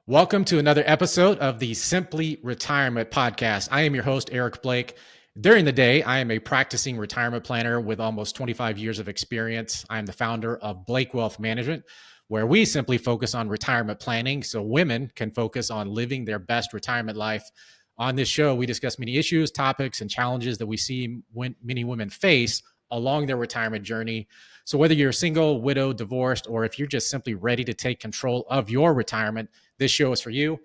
Welcome to another episode of the Simply Retirement Podcast. I am your host, Eric Blake. During the day, I am a practicing retirement planner with almost 25 years of experience. I am the founder of Blake Wealth Management, where we simply focus on retirement planning so women can focus on living their best retirement life. On this show, we discuss many issues, topics, and challenges that we see many women face along their retirement journey. So whether you're single, widowed, divorced, or if you're just simply ready to take control of your retirement, this show is for you.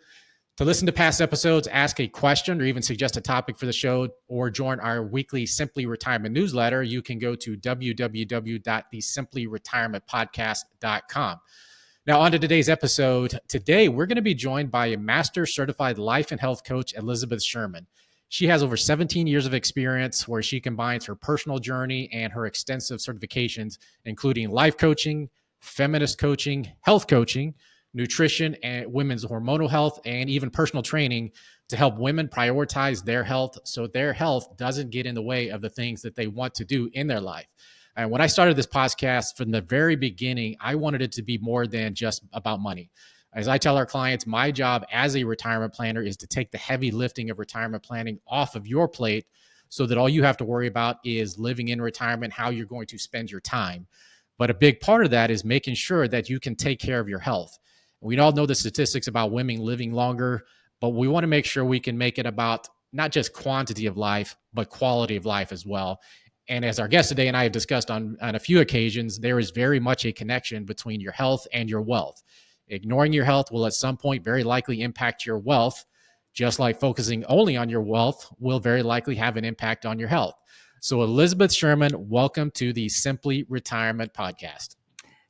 To listen to past episodes, ask a question, or even suggest a topic for the show, or join our weekly Simply Retirement newsletter, you can go to www.thesiemplyretirementpodcast.com. Now, on to today's episode. Today, we're going to be joined by a master certified life and health coach, Elizabeth Sherman. She has over 17 years of experience where she combines her personal journey and her extensive certifications, including life coaching, feminist coaching, health coaching, nutrition, and women's hormonal health, and even personal training to help women prioritize their health so their health doesn't get in the way of the things that they want to do in their life. And when I started this podcast from the very beginning, I wanted it to be more than just about money. As I tell our clients, my job as a retirement planner is to take the heavy lifting of retirement planning off of your plate so that all you have to worry about is living in retirement, how you're going to spend your time. But a big part of that is making sure that you can take care of your health. We all know the statistics about women living longer, but we want to make sure we can make it about not just quantity of life, but quality of life as well. And as our guest today and I have discussed on a few occasions, there is very much a connection between your health and your wealth. Ignoring your health will at some point very likely impact your wealth, just like focusing only on your wealth will very likely have an impact on your health. So Elizabeth Sherman, welcome to the Simply Retirement Podcast.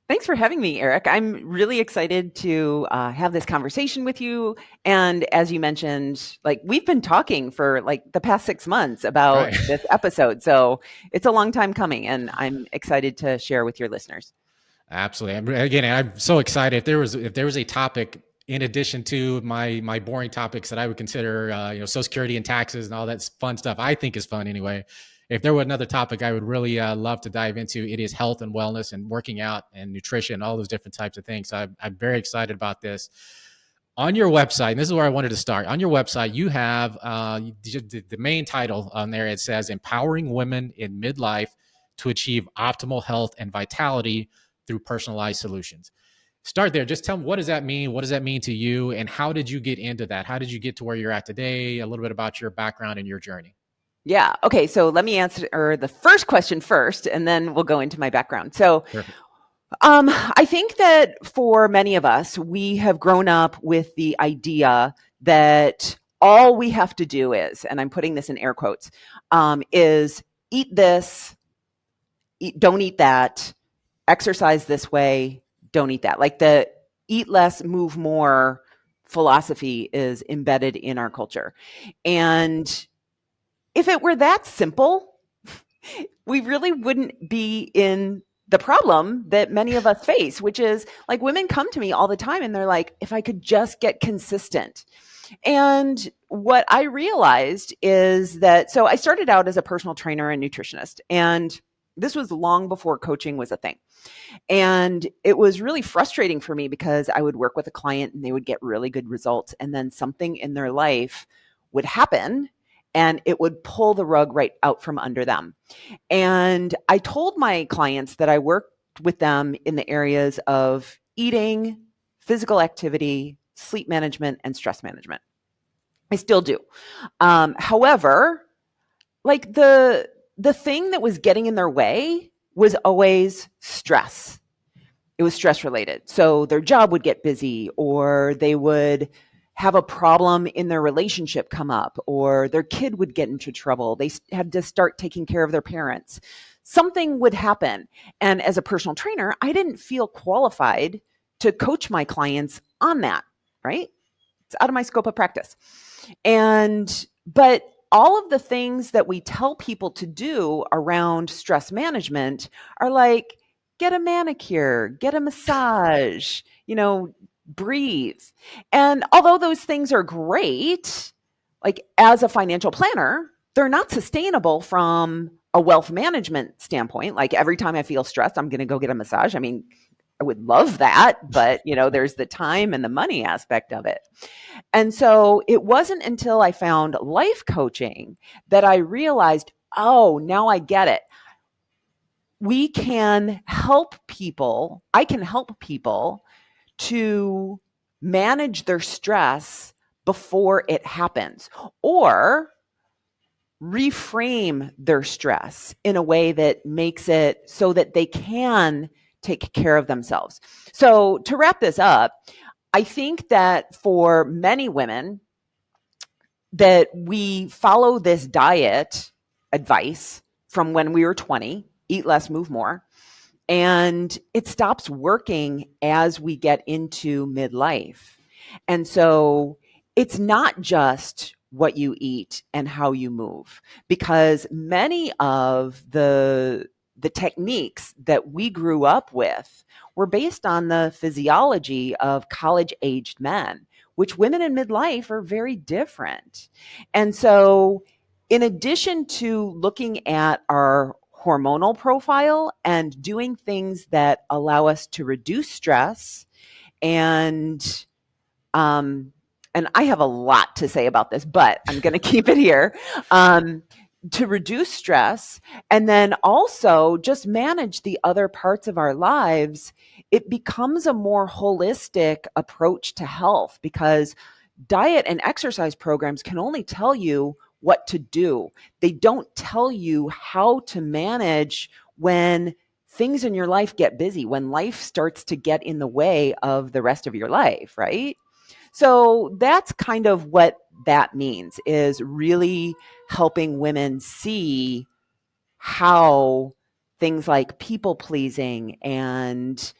Thanks for having me, Eric. I'm really excited to have this conversation with you. And as you mentioned, we've been talking for the past 6 months about this episode. So it's a long time coming, and I'm excited to share with your listeners. Absolutely. Again, I'm so excited. If there was a topic in addition to my boring topics that I would consider, Social Security and taxes and all that fun stuff, I think is fun anyway. If there were another topic I would really love to dive into, it is health and wellness and working out and nutrition, all those different types of things. So I'm very excited about this. On your website, and this is where I wanted to start. On your website, you have the main title on there. It says, Empowering Women in Midlife to Achieve Optimal Health and Vitality through Personalized Solutions. Start there. Just tell me, what does that mean? What does that mean to you? And how did you get into that? How did you get to where you're at today? A little bit about your background and your journey. Yeah. Okay. So let me answer the first question first, and then we'll go into my background. So I think that for many of us, we have grown up with the idea that all we have to do is, and I'm putting this in air quotes, is eat this, don't eat that, exercise this way, don't eat that. Like the eat less, move more philosophy is embedded in our culture. And if it were that simple, we really wouldn't be in the problem that many of us face, which is women come to me all the time and they're like, if I could just get consistent. And what I realized is that, so I started out as a personal trainer and nutritionist, and this was long before coaching was a thing. And it was really frustrating for me because I would work with a client and they would get really good results, and then something in their life would happen and it would pull the rug right out from under them. And I told my clients that I worked with them in the areas of eating, physical activity, sleep management, and stress management. I still do. However, the thing that was getting in their way was always stress. It was stress related. So their job would get busy, or they would have a problem in their relationship come up, or their kid would get into trouble. They had to start taking care of their parents. Something would happen. And as a personal trainer, I didn't feel qualified to coach my clients on that, right? It's out of my scope of practice. But all of the things that we tell people to do around stress management are like, get a manicure, get a massage, breathe. And although those things are great, as a financial planner, they're not sustainable from a wealth management standpoint. Every time I feel stressed, I'm going to go get a massage. I mean, I would love that, but there's the time and the money aspect of it. And so it wasn't until I found life coaching that I realized, oh, now I get it. We can help people. I can help people to manage their stress before it happens, or reframe their stress in a way that makes it so that they can take care of themselves. So to wrap this up, I think that for many women that we follow this diet advice from when we were 20, eat less, move more, and it stops working as we get into midlife. And so it's not just what you eat and how you move, because many of the techniques that we grew up with were based on the physiology of college-aged men, which women in midlife are very different. And so in addition to looking at our hormonal profile and doing things that allow us to reduce stress, and um, and I have a lot to say about this, but I'm going to keep it here. To reduce stress and then also just manage the other parts of our lives, it becomes a more holistic approach to health, because diet and exercise programs can only tell you what to do. They don't tell you how to manage when things in your life get busy, when life starts to get in the way of the rest of your life, right? So that's kind of what that means, is really helping women see how things like people pleasing and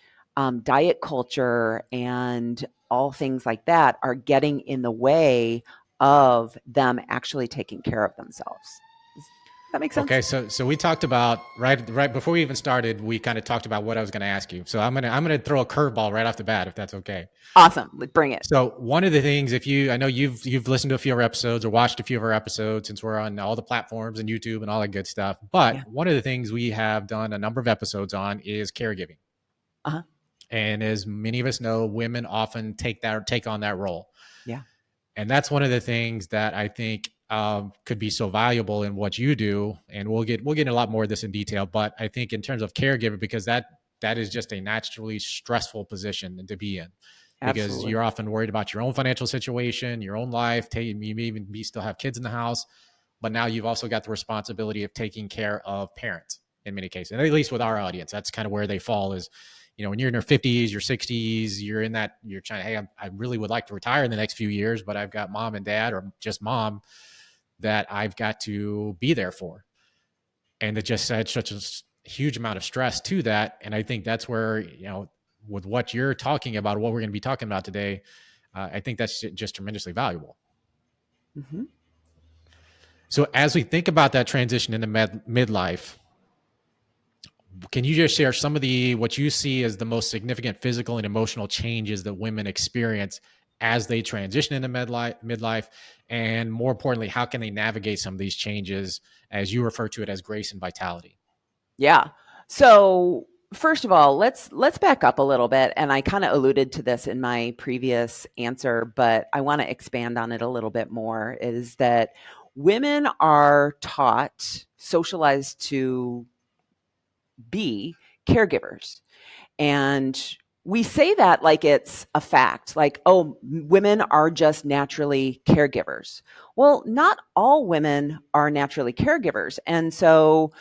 diet culture and all things like that are getting in the way of them actually taking care of themselves. Does that make sense? Okay, so we talked about right before we even started, we kind of talked about what I was going to ask you. So I'm gonna throw a curveball right off the bat, if that's okay. Awesome. Bring it. So one of the things, if you, I know you've listened to a few of our episodes or watched a few of our episodes, since we're on all the platforms and YouTube and all that good stuff. But Yeah. one of the things we have done a number of episodes on is caregiving. Uh-huh. And as many of us know, women often take on that role. Yeah. And that's one of the things that I think could be so valuable in what you do. And we'll get a lot more of this in detail. But I think in terms of caregiver, because that is just a naturally stressful position to be in, because Absolutely. you're often worried about your own financial situation, your own life. You may even still have kids in the house, but now you've also got the responsibility of taking care of parents in many cases. And at least with our audience, that's kind of where they fall is, when you're in your 50s, your 60s, you're in that, you're trying, hey, I really would like to retire in the next few years, but I've got mom and dad, or just mom, that I've got to be there for. And it just adds such a huge amount of stress to that. And I think that's where, with what you're talking about, what we're going to be talking about today, I think that's just tremendously valuable. Mm-hmm. So as we think about that transition into midlife, can you just share some of what you see as the most significant physical and emotional changes that women experience as they transition into midlife? And more importantly, how can they navigate some of these changes, as you refer to it as grace and vitality? Yeah. So first of all, let's back up a little bit. And I kind of alluded to this in my previous answer, but I want to expand on it a little bit more, is that women are taught, socialized to be caregivers. And we say that like it's a fact, like, oh, women are just naturally caregivers. Well, not all women are naturally caregivers. And so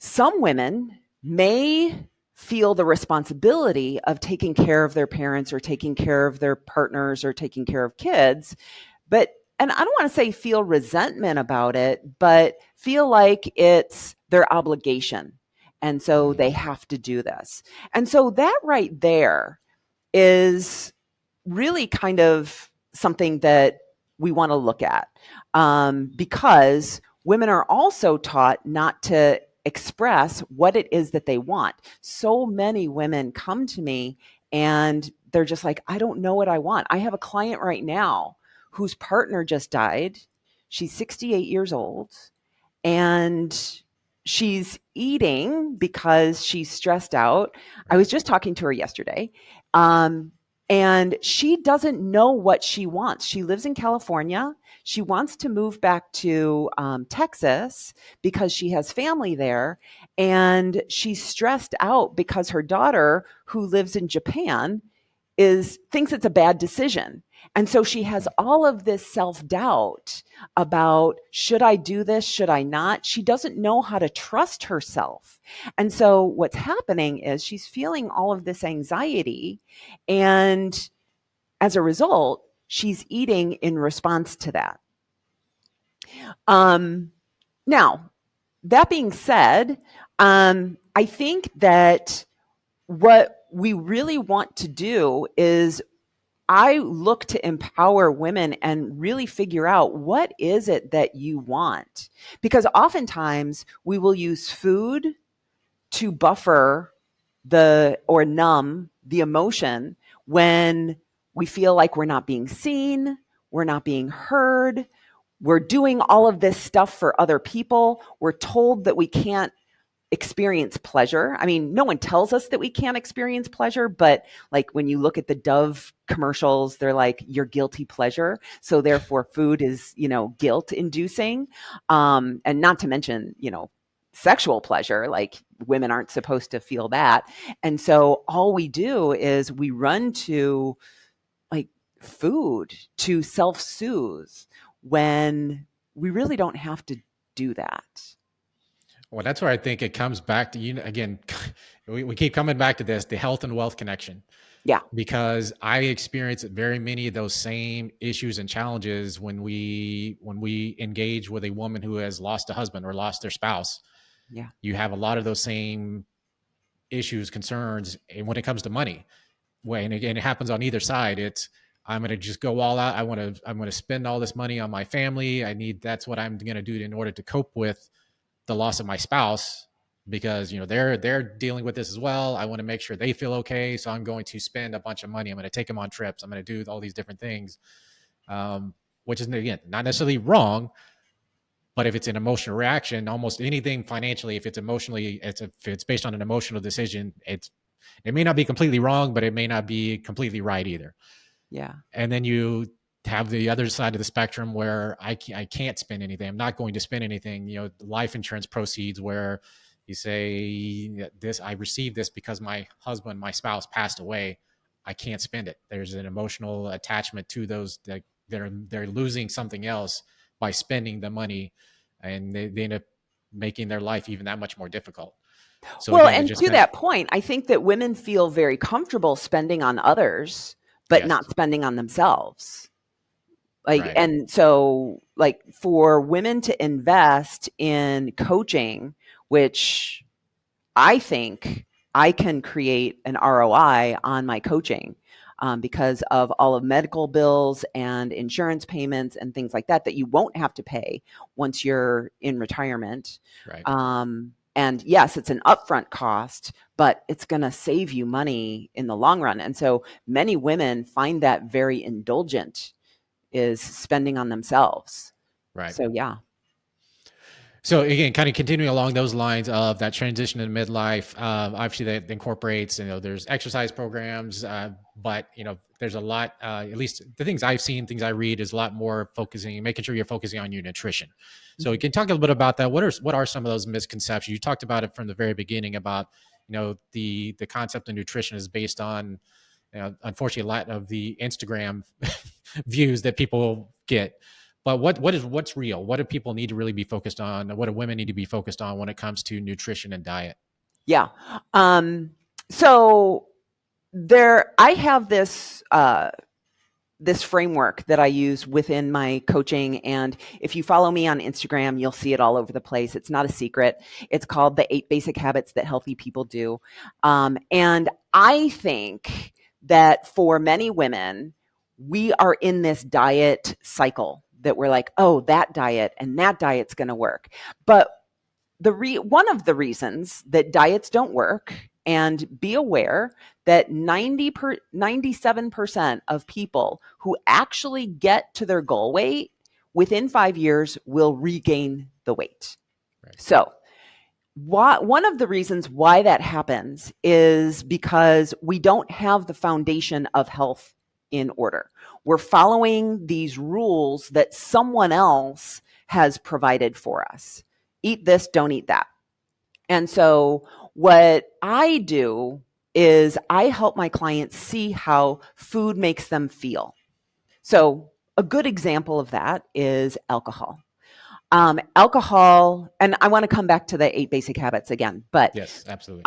some women may feel the responsibility of taking care of their parents or taking care of their partners or taking care of kids, but and I don't want to say feel resentment about it, but feel like it's their obligation. And so they have to do this. And so that right there is really kind of something that we want to look at, because women are also taught not to express what it is that they want. So many women come to me and they're just like, I don't know what I want. I have a client right now whose partner just died. She's 68 years old, and she's eating because she's stressed out. I Right. was just talking to her yesterday. And she doesn't know what she wants. She lives in California. She wants to move back to Texas because she has family there. And she's stressed out because her daughter, who lives in Japan, thinks it's a bad decision. And so she has all of this self-doubt about, should I do this? Should I not? She doesn't know how to trust herself. And so what's happening is she's feeling all of this anxiety. And as a result, she's eating in response to that. Now, that being said, I think that what we really want to do is I look to empower women and really figure out, what is it that you want? Because oftentimes we will use food to buffer or numb the emotion when we feel like we're not being seen, we're not being heard, we're doing all of this stuff for other people. We're told that we can't experience pleasure. I mean, no one tells us that we can't experience pleasure, but like when you look at the Dove commercials, they're like, your guilty pleasure. So therefore food is, guilt inducing. And not to mention, sexual pleasure, like women aren't supposed to feel that. And so all we do is we run to like food to self-soothe when we really don't have to do that. Well, that's where I think it comes back to, again, we keep coming back to this, the health and wealth connection, Yeah. because I experienced very many of those same issues and challenges when we engage with a woman who has lost a husband or lost their spouse. Yeah. You have a lot of those same issues, concerns, and when it comes to money, and again, it happens on either side. It's, I'm going to just go all out. I'm going to spend all this money on my family. That's what I'm going to do in order to cope with the loss of my spouse, because they're dealing with this as well. I want to make sure they feel okay, so I'm going to spend a bunch of money. I'm going to take them on trips. I'm going to do all these different things, which is, again, not necessarily wrong, but if it's an emotional reaction, almost anything financially, if it's based on an emotional decision, it may not be completely wrong, but it may not be completely right either. Yeah. And then you have the other side of the spectrum where I can't spend anything. I'm not going to spend anything. Life insurance proceeds, where you say, this, I received this because my husband, my spouse passed away. I can't spend it. There's an emotional attachment to those, that they're losing something else by spending the money, and they end up making their life even that much more difficult. So Well, again, it and just to kind of, that point, I think that women feel very comfortable spending on others, but yes, not spending on themselves. Like, right, and so, like, for women to invest in coaching, which I think I can create an ROI on my coaching, because of all of medical bills and insurance payments and things like that you won't have to pay once you're in retirement. right. And yes, it's an upfront cost, but it's going to save you money in the long run. And so many women find that very indulgent, is spending on themselves. Right. So yeah. So again, kind of continuing along those lines of that transition in midlife, obviously that incorporates, there's exercise programs, but there's a lot, at least the things I've seen, things I read, is a lot more making sure you're focusing on your nutrition. So you can talk a little bit about that. What are some of those misconceptions? You talked about it from the very beginning about, the concept of nutrition is based on, unfortunately, a lot of the Instagram views that people get. But what's real? What do people need to really be focused on? What do women need to be focused on when it comes to nutrition and diet? Yeah. So I have this framework that I use within my coaching. And if you follow me on Instagram, you'll see it all over the place. It's not a secret. It's called the 8 Basic Habits That Healthy People Do. And I think that for many women, we are in this diet cycle that we're like, oh, that diet and that diet's going to work. But one of the reasons that diets don't work, and be aware that 97% of people who actually get to their goal weight within 5 years will regain the weight. Right. So one of the reasons why that happens is because we don't have the foundation of health in order. We're following these rules that someone else has provided for us. Eat this, don't eat that. And so what I do is I help my clients see how food makes them feel. So a good example of that is alcohol. Alcohol, and I want to come back to the 8 basic habits again, but Yes, absolutely.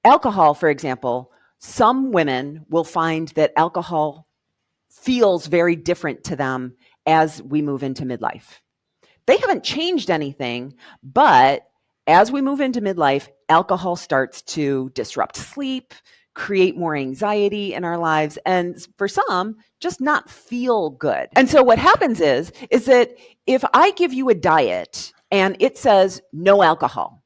Alcohol, for example, some women will find that alcohol feels very different to them as we move into midlife. They haven't changed anything, but as we move into midlife, alcohol starts to disrupt sleep, create more anxiety in our lives, and for some, just not feel good. And so what happens is that if I give you a diet and it says no alcohol,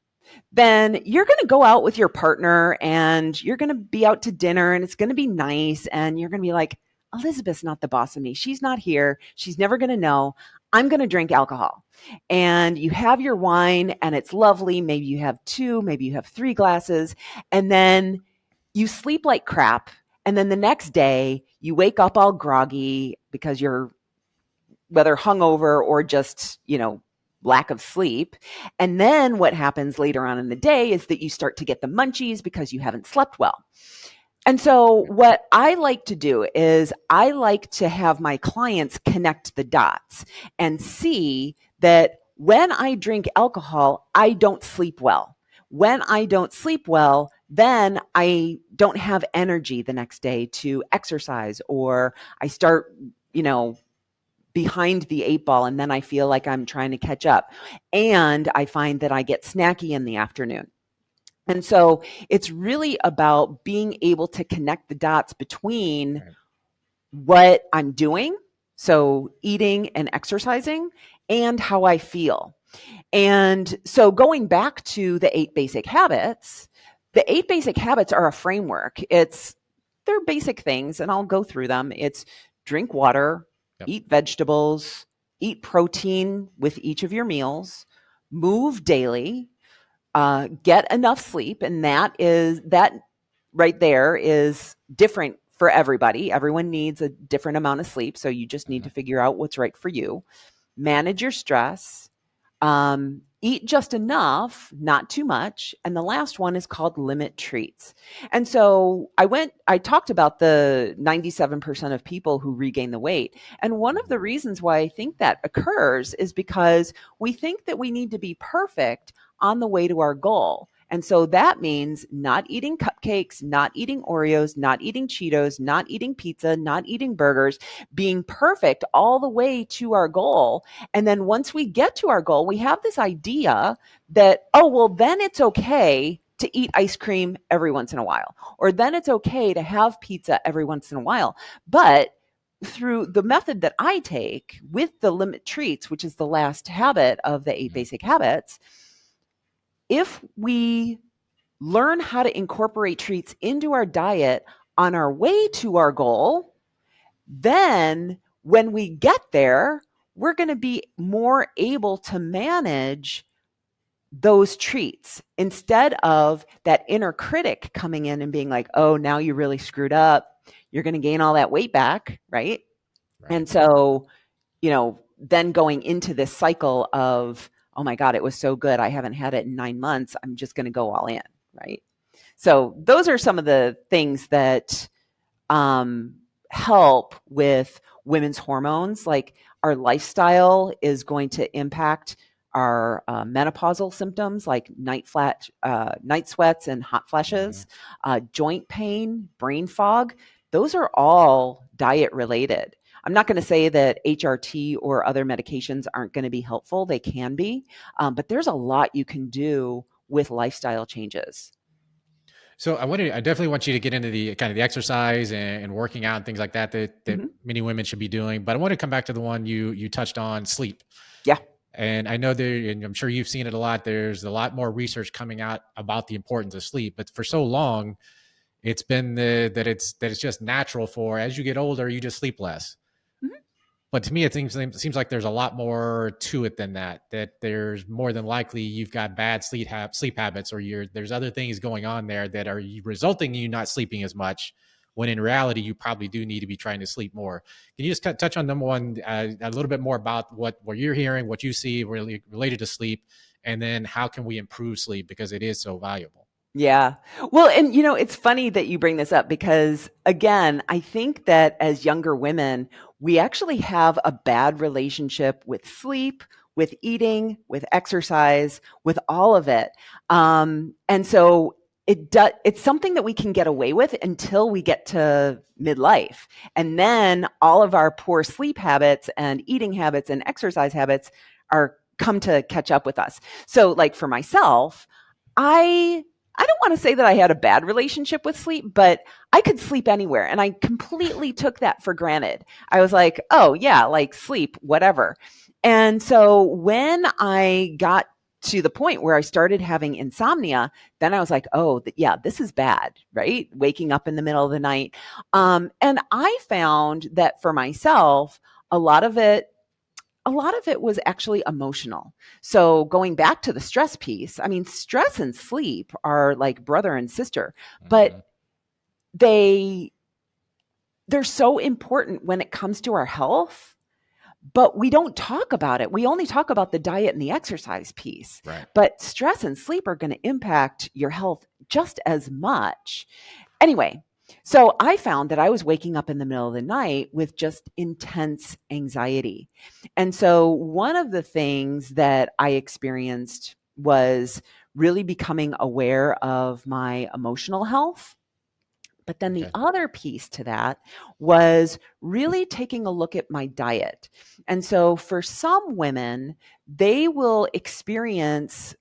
then you're going to go out with your partner and you're going to be out to dinner and it's going to be nice. And you're going to be like, Elizabeth's not the boss of me. She's not here. She's never going to know. I'm going to drink alcohol. And you have your wine and it's lovely. Maybe you have 2, maybe you have 3 glasses. And then you sleep like crap. And then the next day you wake up all groggy because you're whether hungover or just, lack of sleep. And then what happens later on in the day is that you start to get the munchies because you haven't slept well. And so what I like to do is I like to have my clients connect the dots and see that when I drink alcohol, I don't sleep well. When I don't sleep well, then I don't have energy the next day to exercise, or I start, behind the 8 ball, and then I feel like I'm trying to catch up. And I find that I get snacky in the afternoon. And so it's really about being able to connect the dots between what I'm doing, so eating and exercising, and how I feel. And so going back to the 8 basic habits, the 8 basic habits are a framework. They're basic things, and I'll go through them. It's drink water, eat vegetables, eat protein with each of your meals, move daily, get enough sleep. And that right there is different for everybody. Everyone needs a different amount of sleep. So you just need to figure out what's right for you. Manage your stress. Eat just enough, not too much. And the last one is called limit treats. And so I talked about the 97% of people who regain the weight. And one of the reasons why I think that occurs is because we think that we need to be perfect on the way to our goal. And so that means not eating cupcakes, not eating Oreos, not eating Cheetos, not eating pizza, not eating burgers, being perfect all the way to our goal. And then once we get to our goal, we have this idea that, oh, well, then it's okay to eat ice cream every once in a while, or then it's okay to have pizza every once in a while. But through the method that I take with the limit treats, which is the last habit of the 8 basic habits, if we learn how to incorporate treats into our diet on our way to our goal, then when we get there, we're going to be more able to manage those treats instead of that inner critic coming in and being like, oh, now you really screwed up. You're going to gain all that weight back, right? And so, then going into this cycle of, oh my God, it was so good. I haven't had it in 9 months. I'm just going to go all in, right? So those are some of the things that help with women's hormones. Like our lifestyle is going to impact our menopausal symptoms like night sweats and hot flashes, joint pain, brain fog. Those are all diet related. I'm not going to say that HRT or other medications aren't going to be helpful. They can be, but there's a lot you can do with lifestyle changes. So I definitely want you to get into the kind of the exercise and working out and things like that many women should be doing. But I want to come back to the one you touched on, sleep. Yeah. And I know and I'm sure you've seen it a lot. There's a lot more research coming out about the importance of sleep, but for so long, it's been that it's just natural for, as you get older, you just sleep less. But to me, it seems like there's a lot more to it than that. That there's more than likely you've got bad sleep habits, or there's other things going on there that are resulting in you not sleeping as much. When in reality, you probably do need to be trying to sleep more. Can you just touch on number one a little bit more about what you're hearing, what you see really related to sleep, and then how can we improve sleep because it is so valuable? Yeah. Well, and it's funny that you bring this up because again, I think that as younger women, we actually have a bad relationship with sleep, with eating, with exercise, with all of it. And so it's something that we can get away with until we get to midlife. And then all of our poor sleep habits and eating habits and exercise habits are come to catch up with us. So like for myself, I don't want to say that I had a bad relationship with sleep, but I could sleep anywhere. And I completely took that for granted. I was like, oh, yeah, like sleep, whatever. And so when I got to the point where I started having insomnia, then I was like, oh, yeah, this is bad, right? Waking up in the middle of the night. And I found that for myself, a lot of it was actually emotional. So going back to the stress piece, I mean, stress and sleep are like brother and sister, Mm-hmm. but they they're so important when it comes to our health, but we don't talk about it. We only talk about the diet and the exercise piece. Right. But stress and sleep are going to impact your health just as much. Anyway, so I found that I was waking up in the middle of the night with just intense anxiety. And so one of the things that I experienced was really becoming aware of my emotional health. But then the Okay. other piece to that was really taking a look at my diet. And so for some women, they will experience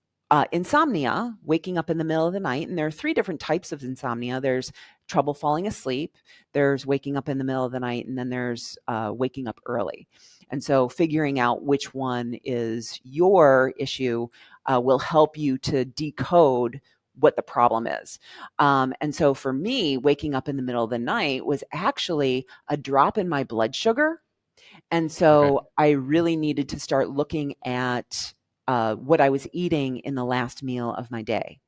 insomnia, waking up in the middle of the night. And there are three different types of insomnia: there's trouble falling asleep, there's waking up in the middle of the night, and then there's waking up early. And so figuring out which one is your issue will help you to decode what the problem is. And so for me, waking up in the middle of the night was actually a drop in my blood sugar. And Okay. so I really needed to start looking at what I was eating in the last meal of my day.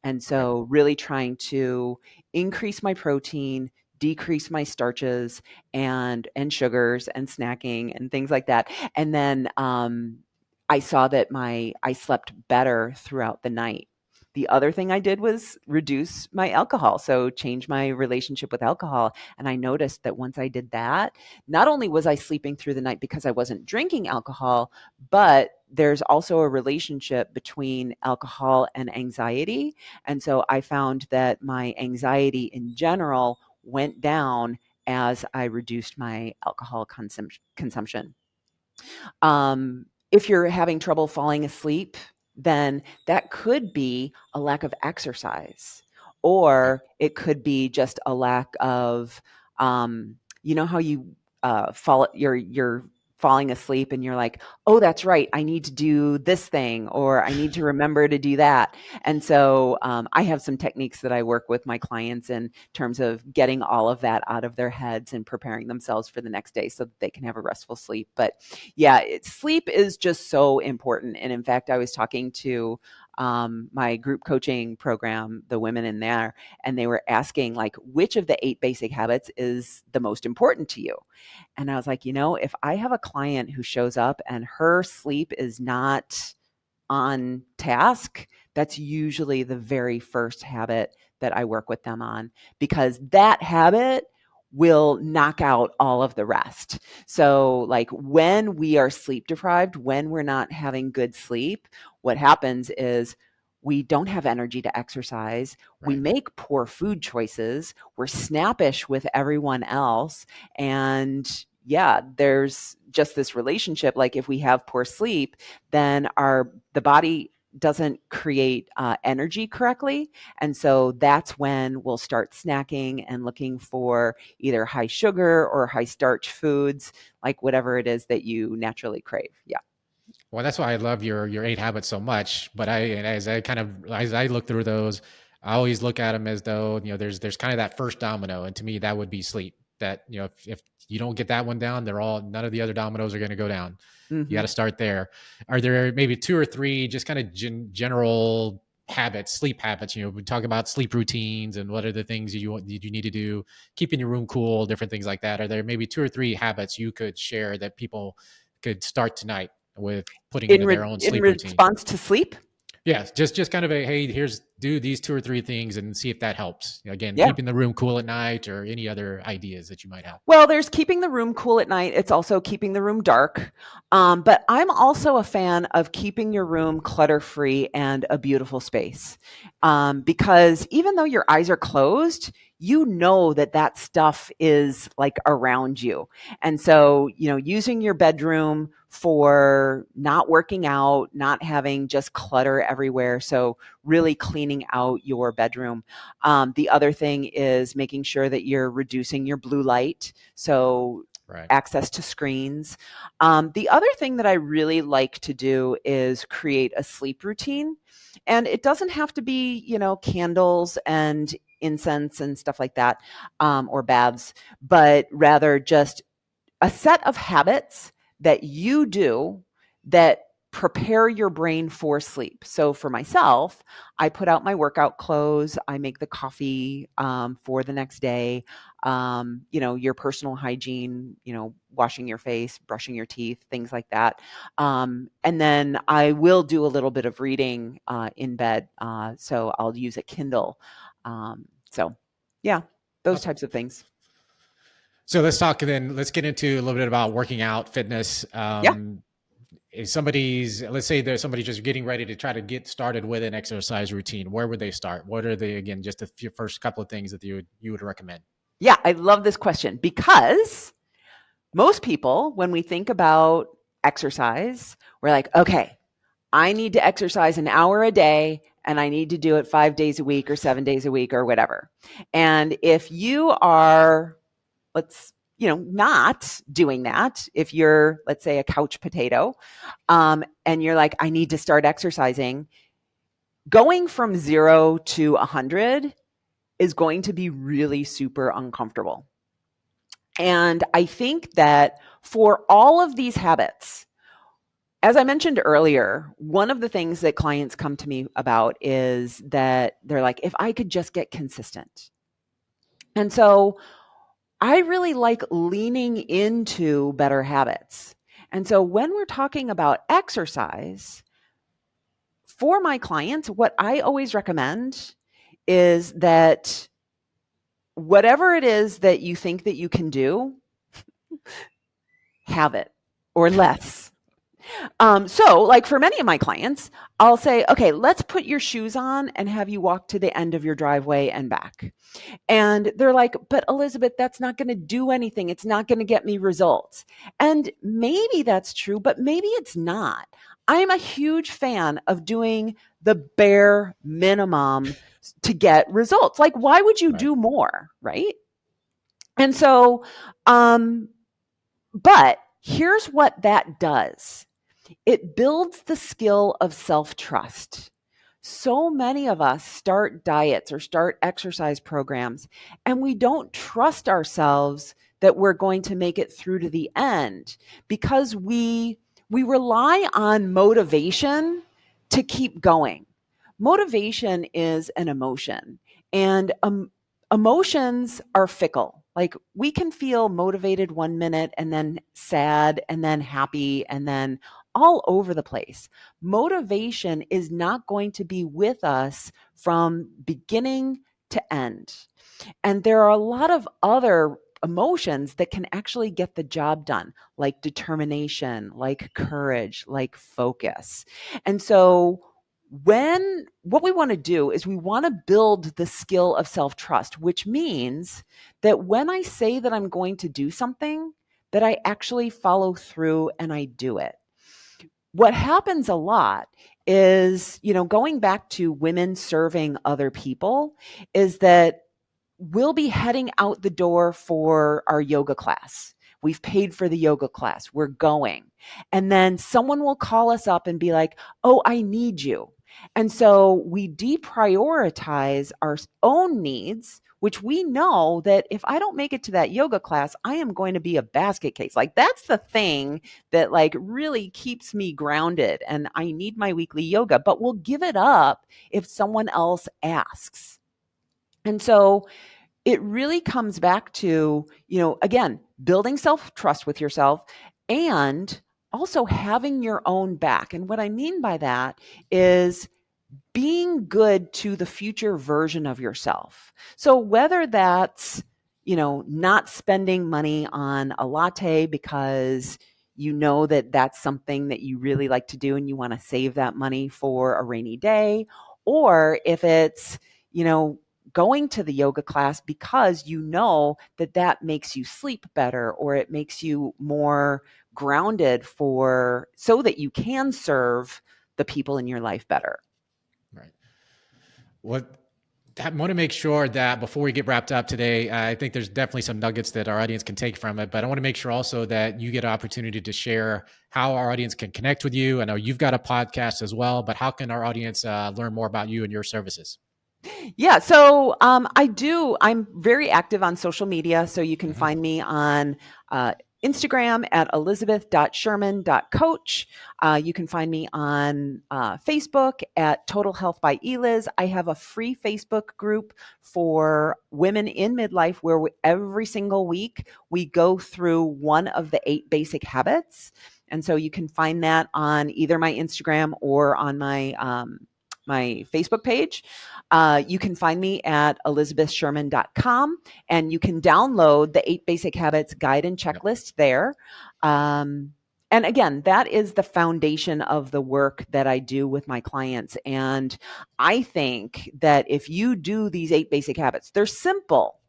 And Okay. so really trying to increase my protein, decrease my starches and sugars and snacking and things like that. And then I saw that I slept better throughout the night. The other thing I did was reduce my alcohol, so change my relationship with alcohol. And I noticed that once I did that, not only was I sleeping through the night because I wasn't drinking alcohol, but there's also a relationship between alcohol and anxiety. And so I found that my anxiety in general went down as I reduced my alcohol consumption. If you're having trouble falling asleep, then that could be a lack of exercise, Okay. or it could be just a lack of, how you you're falling asleep and you're like, oh, that's right, I need to do this thing, or I need to remember to do that. And so I have some techniques that I work with my clients in terms of getting all of that out of their heads and preparing themselves for the next day so that they can have a restful sleep. But yeah, sleep is just so important. And in fact, I was talking to my group coaching program, the women in there, and they were asking, like, which of the 8 basic habits is the most important to you? And I was like, if I have a client who shows up and her sleep is not on task, that's usually the very first habit that I work with them on, because that habit will knock out all of the rest. So, like when we are sleep deprived, when we're not having good sleep, what happens is we don't have energy to exercise. We Right. make poor food choices. We're snappish with everyone else. And yeah, there's just this relationship. Like if we have poor sleep, then the body doesn't create energy correctly. And so that's when we'll start snacking and looking for either high sugar or high starch foods, like whatever it is that you naturally crave. Yeah. Well, that's why I love your 8 habits so much. But as I look through those, I always look at them as though there's kind of that first domino, and to me that would be sleep. That if You don't get that one down, none of the other dominoes are going to go down. You got Mhm. to start there. Are there maybe two or three just kind of general habits, sleep habits? We talk about sleep routines and what are the things you need to do, keeping your room cool, different things like that. Are there maybe two or three habits you could share that people could start tonight with putting into their own In sleep routine? response to sleep? Yeah, just kind of a, hey, here's, do these two or three things and see if that helps. Again, Yeah. keeping the room cool at night, or any other ideas that you might have. Well, there's keeping the room cool at night. It's also keeping the room dark. But I'm also a fan of keeping your room clutter free and a beautiful space. Because even though your eyes are closed, you know that that stuff is like around you. And so, using your bedroom for not working out, not having just clutter everywhere. So, really cleaning out your bedroom. The other thing is making sure that you're reducing your blue light. So, Right. access to screens. The other thing that I really like to do is create a sleep routine. And it doesn't have to be, candles and incense and stuff like that, or baths, but rather just a set of habits that you do that prepare your brain for sleep. So for myself, I put out my workout clothes. I make the coffee for the next day. Your personal hygiene, washing your face, brushing your teeth, things like that. And then I will do a little bit of reading in bed. So I'll use a Kindle. So yeah, those Awesome. types of things. So let's get into a little bit about working out, fitness. Yeah. If let's say there's somebody just getting ready to try to get started with an exercise routine, where would they start? What are they, again, just a few first couple of things that you would recommend? Yeah, I love this question because most people, when we think about exercise, we're like, okay, I need to exercise an hour a day and I need to do it 5 days a week or 7 days a week or whatever. And if you are, not doing that, if you're, let's say, a couch potato, and you're like, I need to start exercising, going from 0 to 100 is going to be really super uncomfortable. And I think that for all of these habits, as I mentioned earlier, one of the things that clients come to me about is that they're like, if I could just get consistent. And so I really like leaning into better habits. And so when we're talking about exercise, for my clients, what I always recommend is that whatever it is that you think that you can do, have it or less. So, like for many of my clients, I'll say, okay, let's put your shoes on and have you walk to the end of your driveway and back. And they're like, but Elizabeth, that's not going to do anything. It's not going to get me results. And maybe that's true, but maybe it's not. I'm a huge fan of doing the bare minimum to get results. Like, why would you Right. do more? Right. And so, um, but here's what that does. It builds the skill of self-trust. So many of us start diets or start exercise programs, and we don't trust ourselves that we're going to make it through to the end because we rely on motivation to keep going. Motivation is an emotion, and emotions are fickle. Like we can feel motivated 1 minute and then sad and then happy and then all over the place. Motivation is not going to be with us from beginning to end. And there are a lot of other emotions that can actually get the job done, like determination, like courage, like focus. And so, what we want to do is we want to build the skill of self trust, which means that when I say that I'm going to do something, that I actually follow through and I do it. What happens a lot is, going back to women serving other people, is that we'll be heading out the door for our yoga class. We've paid for the yoga class. We're going. And then someone will call us up and be like, oh, I need you. And so we deprioritize our own needs, which we know that if I don't make it to that yoga class, I am going to be a basket case. Like that's the thing that like really keeps me grounded, and I need my weekly yoga, but we'll give it up if someone else asks. And so it really comes back to, again, building self-trust with yourself and also having your own back. And what I mean by that is being good to the future version of yourself. So whether that's, not spending money on a latte because you know that that's something that you really like to do and you want to save that money for a rainy day, or if it's, going to the yoga class because you know that that makes you sleep better or it makes you more grounded so that you can serve the people in your life better. Right. What I want to make sure that before we get wrapped up today, I think there's definitely some nuggets that our audience can take from it, but I want to make sure also that you get an opportunity to share how our audience can connect with you. I know you've got a podcast as well, but how can our audience learn more about you and your services? Yeah, so I'm very active on social media. So you can Mm-hmm. find me on Instagram at elizabeth.sherman.coach. You can find me on Facebook at Total Health by Eliz. I have a free Facebook group for women in midlife where every single week we go through one of the 8 basic habits. And so you can find that on either my Instagram or on my Facebook page. You can find me at elizabethsherman.com, and you can download the 8 Basic Habits guide and checklist there. And again, that is the foundation of the work that I do with my clients. And I think that if you do these 8 basic habits, they're simple,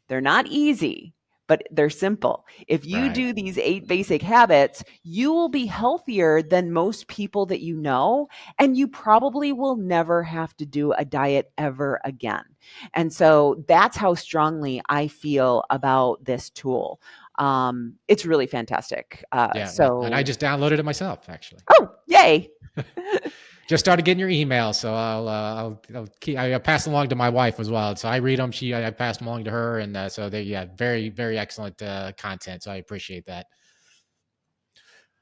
they're not easy, but they're simple. If you do these 8 basic habits, you will be healthier than most people that you know, and you probably will never have to do a diet ever again. And so that's how strongly I feel about this tool. It's really fantastic. And I just downloaded it myself, actually. Oh, yay. Just started getting your email, so I pass along to my wife as well. So I read them. I pass them along to her, and so very, very excellent content. So I appreciate that.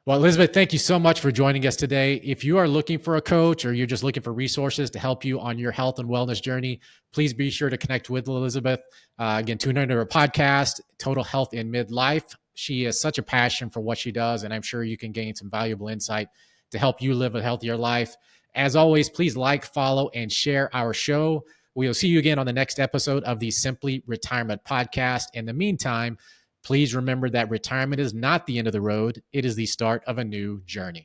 Well, Elizabeth, thank you so much for joining us today. If you are looking for a coach or you're just looking for resources to help you on your health and wellness journey, please be sure to connect with Elizabeth. Again, tune into her podcast, Total Health in Midlife. She has such a passion for what she does, and I'm sure you can gain some valuable insight to help you live a healthier life. As always, please like, follow, and share our show. We will see you again on the next episode of the Simply Retirement Podcast. In the meantime, please remember that retirement is not the end of the road. It is the start of a new journey.